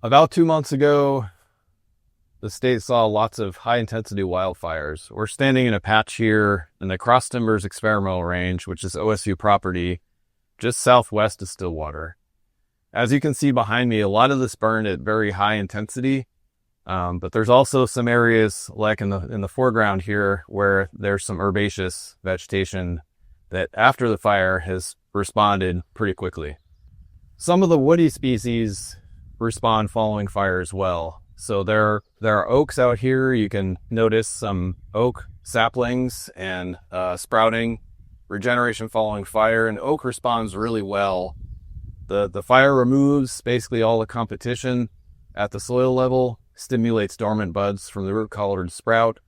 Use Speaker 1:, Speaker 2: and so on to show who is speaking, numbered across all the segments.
Speaker 1: About 2 months ago, the state saw lots of high-intensity wildfires. We're standing in a patch here in the Cross Timbers Experimental Range, which is OSU property, just southwest of Stillwater. As you can see behind me, a lot of this burned at very high intensity, but there's also some areas like in the foreground here where there's some herbaceous vegetation that after the fire has responded pretty quickly. Some of the woody species respond following fire as well. So there are oaks out here. You can notice some oak saplings and sprouting, regeneration following fire, and oak responds really well. The fire removes basically all the competition at the soil level, stimulates dormant buds from the root collar to sprout,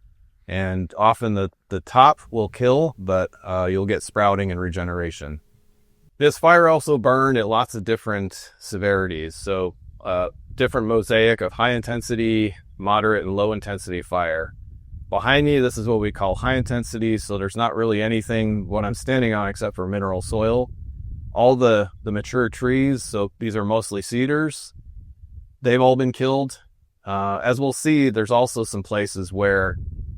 Speaker 1: and often the top will kill, but you'll get sprouting and regeneration. This fire also burned at lots of different severities. So different mosaic of high intensity, moderate, and low intensity fire. Behind me, this is what we call high intensity, so there's not really anything what I'm standing on except for mineral soil. All the mature trees, so these are mostly cedars, they've all been killed. As we'll see, there's also some places where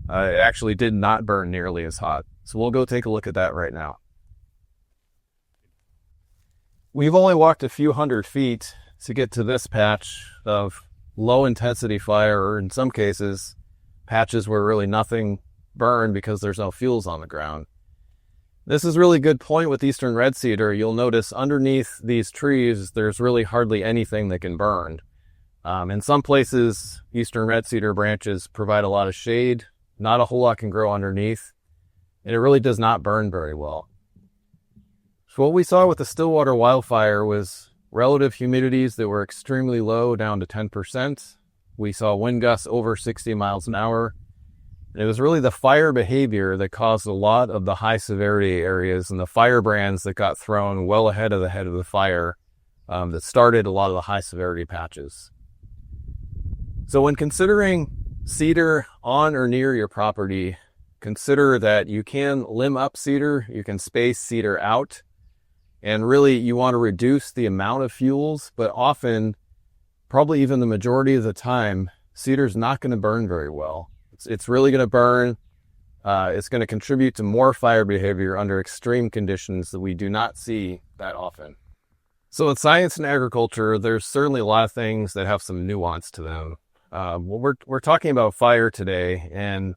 Speaker 1: it actually did not burn nearly as hot. So we'll go take a look at that right now. We've only walked a few hundred feet to get to this patch of low intensity fire, or in some cases, patches where really nothing burned because there's no fuels on the ground. This is a really good point with eastern red cedar. You'll notice underneath these trees, there's really hardly anything that can burn. In some places, eastern red cedar branches provide a lot of shade. Not a whole lot can grow underneath, and it really does not burn very well. So what we saw with the Stillwater wildfire was relative humidities that were extremely low, down to 10%. We saw wind gusts over 60 miles an hour. And it was really the fire behavior that caused a lot of the high severity areas and the firebrands that got thrown well ahead of the head of the fire that started a lot of the high severity patches. So when considering cedar on or near your property, consider that you can limb up cedar, you can space cedar out, and really you want to reduce the amount of fuels, but often, probably even the majority of the time, cedar's not going to burn very well. It's really going to burn. It's going to contribute to more fire behavior under extreme conditions that we do not see that often. So in science and agriculture, there's certainly a lot of things that have some nuance to them. We're talking about fire today, and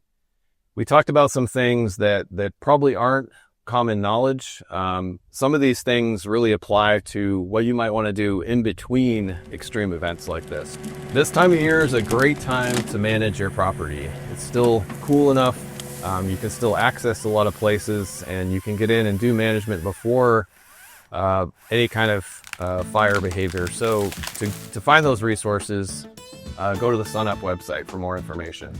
Speaker 1: we talked about some things that probably aren't common knowledge. Some of these things really apply to what you might want to do in between extreme events like this. This time of year is a great time to manage your property. It's still cool enough. You can still access a lot of places, and you can get in and do management before any kind of fire behavior. So to find those resources, go to the SunUp website for more information.